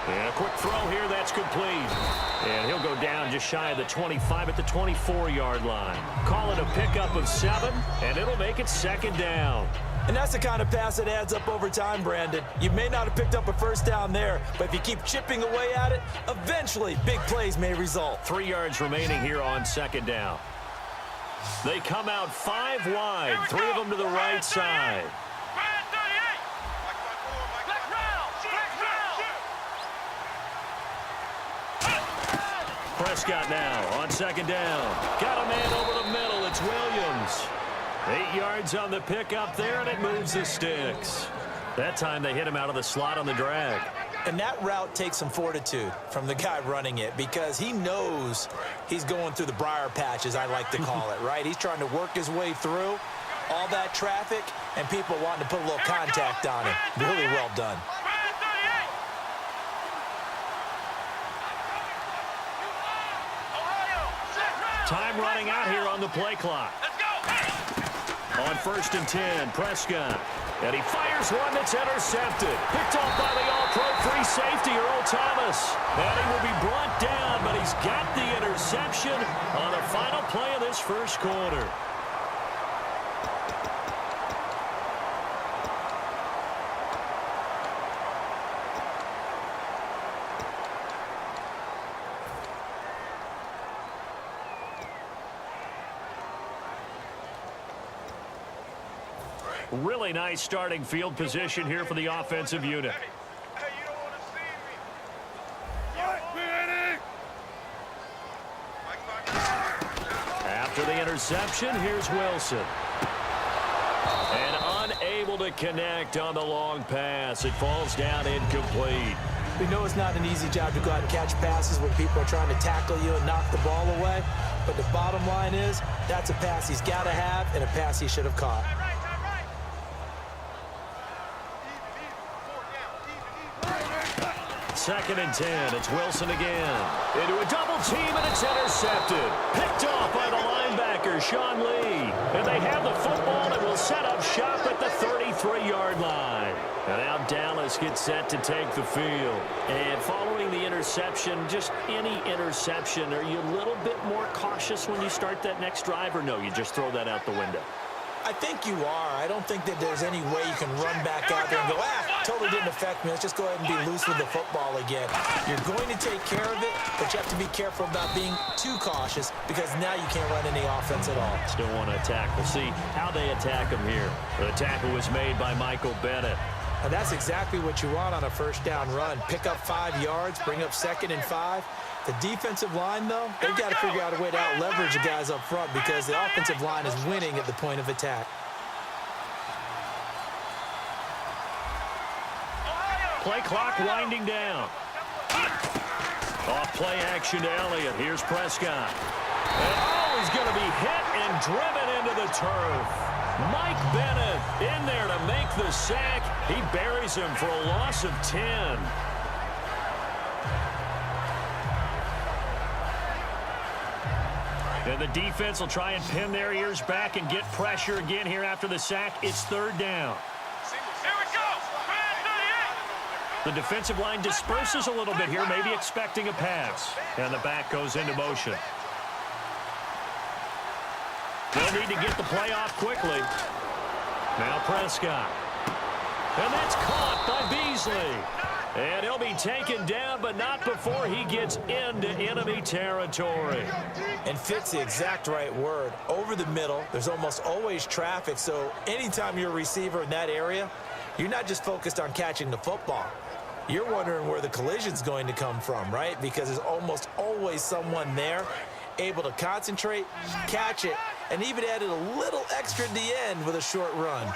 And a quick throw here, that's complete. And he'll go down just shy of the 25 at the 24-yard line. Call it a pickup of 7, and it'll make it 2nd down. And that's the kind of pass that adds up over time, Brandon. You may not have picked up a first down there, but if you keep chipping away at it, eventually big plays may result. 3 yards remaining here on 2nd down. They come out 5 wide, 3 of them to the right side. Prescott now on 2nd down. Got a man over the middle. It's Williams. 8 yards on the pickup there, and it moves the sticks. That time they hit him out of the slot on the drag. And that route takes some fortitude from the guy running it because he knows he's going through the briar patch, as I like to call it, right? He's trying to work his way through all that traffic and people wanting to put a little contact on him. Really well done. Time running out here on the play clock. On 1st and 10, Prescott. And he fires one that's intercepted. Picked off by the all-pro free safety, Earl Thomas. And he will be brought down, but he's got the interception on the final play of this first quarter. Really nice starting field position here for the offensive unit. After the interception, here's Wilson. And unable to connect on the long pass. It falls down incomplete. We know it's not an easy job to go out and catch passes when people are trying to tackle you and knock the ball away. But the bottom line is, that's a pass he's got to have and a pass he should have caught. Second and 10. It's Wilson again. Into a double team, and it's intercepted. Picked off by the linebacker, Sean Lee. And they have the football and will set up shop at the 33-yard line. And now Dallas gets set to take the field. And following the interception, just any interception, are you a little bit more cautious when you start that next drive, or no, you just throw that out the window? I think you are. I don't think that there's any way you can run back out there and go, totally didn't affect me. Let's just go ahead and be loose with the football again. You're going to take care of it, but you have to be careful about being too cautious because now you can't run any offense at all. Still want to attack. We'll see how they attack him here. The tackle was made by Michael Bennett. And that's exactly what you want on a first down run. Pick up 5 yards, bring up 2nd and 5. The defensive line, though, they've got to figure out a way to out-leverage the guys up front because the offensive line is winning at the point of attack. Play clock winding down. Off play action to Elliott. Here's Prescott. And, he's going to be hit and driven into the turf. Mike Bennett in there to make the sack. He buries him for a loss of 10. And the defense will try and pin their ears back and get pressure again here after the sack. It's 3rd down. Here we go. The defensive line disperses a little bit here, maybe expecting a pass. And the back goes into motion. They'll need to get the play off quickly. Now Prescott. And that's caught by Beasley. And he'll be taken down, but not before he gets into enemy territory. And fit's the exact right word. Over the middle, there's almost always traffic, so anytime you're a receiver in that area, you're not just focused on catching the football. You're wondering where the collision's going to come from, right? Because there's almost always someone there able to concentrate, catch it, and even added a little extra at the end with a short run.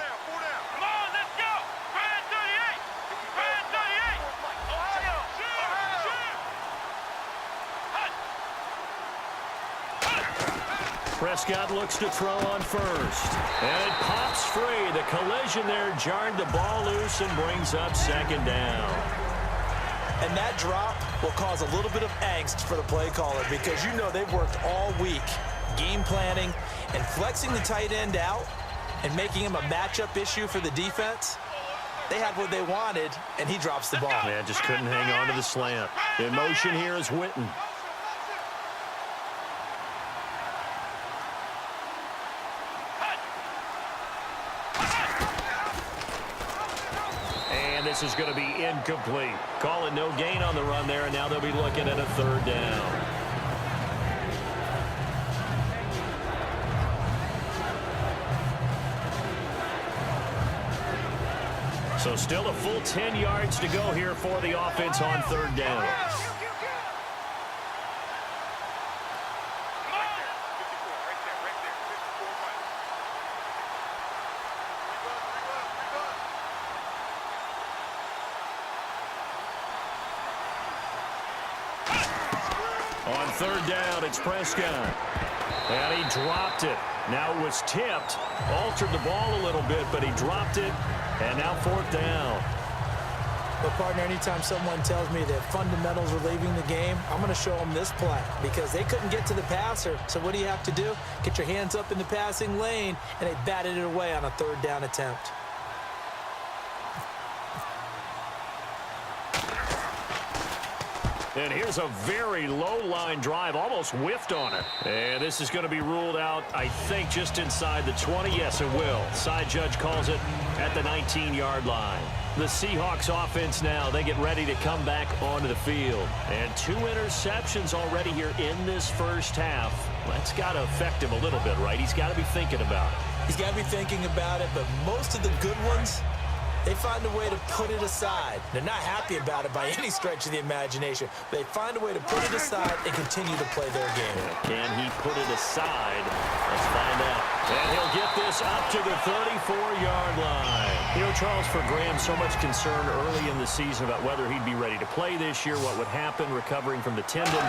Prescott looks to throw on first. And it pops free. The collision there jarred the ball loose and brings up 2nd down. And that drop will cause a little bit of angst for the play caller because you know they've worked all week game planning and flexing the tight end out and making him a matchup issue for the defense. They had what they wanted, and he drops the ball. Yeah, just couldn't hang on to the slant. In motion here is Witten. And this is going to be incomplete. Call it no gain on the run there, and now they'll be looking at a third down. So still a full 10 yards to go here for the offense on third down. On third down, it's Prescott. And he dropped it. Now it was tipped. Altered the ball a little bit, but he dropped it. And now fourth down. But, partner, anytime someone tells me that fundamentals are leaving the game, I'm going to show them this play because they couldn't get to the passer. So what do you have to do? Get your hands up in the passing lane, and they batted it away on a third down attempt. And here's a very low-line drive, almost whiffed on it. And this is going to be ruled out, I think, just inside the 20. Yes, it will. Side judge calls it at the 19-yard line. The Seahawks offense now, they get ready to come back onto the field. And 2 interceptions already here in this first half. That's got to affect him a little bit, right? He's got to be thinking about it. He's got to be thinking about it, but most of the good ones, they find a way to put it aside. They're not happy about it by any stretch of the imagination. They find a way to put it aside and continue to play their game. Can he put it aside? Let's find out. And he'll get this up to the 34-yard line. You know, Charles, for Graham, so much concern early in the season about whether he'd be ready to play this year, what would happen recovering from the tendon.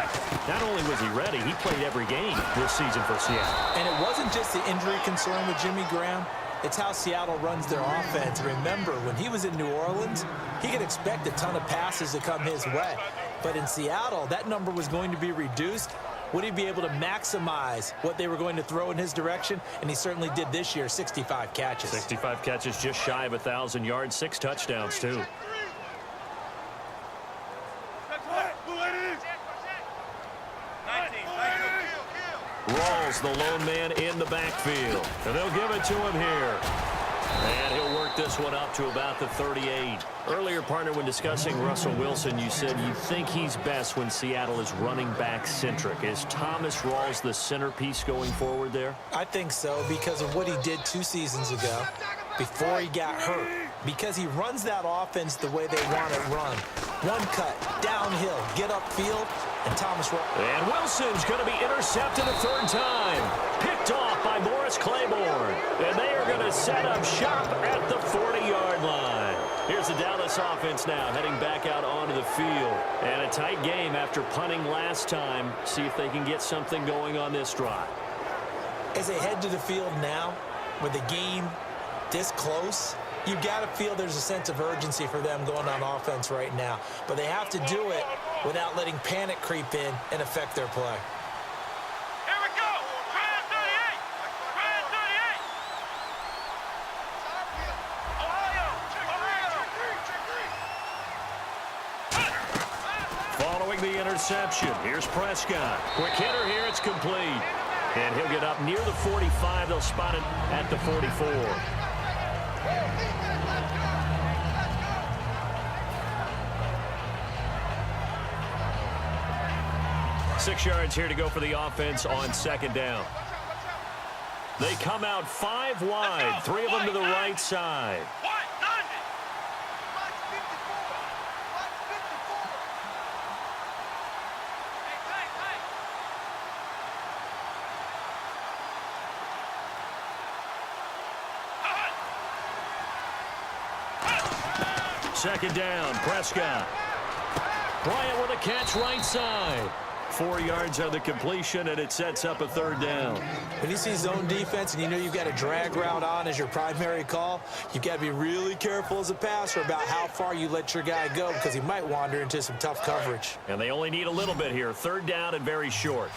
Not only was he ready, he played every game this season for Seattle. And it wasn't just the injury concern with Jimmy Graham. It's how Seattle runs their offense. Remember, when he was in New Orleans, he could expect a ton of passes to come his way. But in Seattle, that number was going to be reduced. Would he be able to maximize what they were going to throw in his direction? And he certainly did this year, 65 catches. 65 catches, just shy of 1,000 yards, 6 touchdowns, too. Rawls, the lone man in the backfield. And they'll give it to him here. And he'll work this one up to about the 38. Earlier, partner, when discussing Russell Wilson, you said you think he's best when Seattle is running back centric. Is Thomas Rawls the centerpiece going forward there? I think so because of what he did 2 seasons ago before he got hurt. Because he runs that offense the way they want it run. One cut, downhill, get upfield, and Thomas Rawls. And Wilson's going to be intercepted a third time. Picked off by Morris Claiborne. And they are going to set up shop at the 40-yard line. Here's the Dallas offense now heading back out onto the field. And a tight game after punting last time. See if they can get something going on this drive. As they head to the field now, with the game this close, you've got to feel there's a sense of urgency for them going on offense right now. But they have to do it without letting panic creep in and affect their play. Here we go. Grand 38. Grand 38. Ohio. Following the interception, here's Prescott. Quick hitter here, it's complete. And he'll get up near the 45. They'll spot it at the 44. 6 yards here to go for the offense on second down. They come out 5 wide, 3 of them to the right side. Second down, Prescott. Bryant with a catch right side. 4 yards on the completion, and it sets up a third down. When you see zone defense and you know you've got a drag route on as your primary call, you've got to be really careful as a passer about how far you let your guy go because he might wander into some tough coverage. And they only need a little bit here. Third down and very short.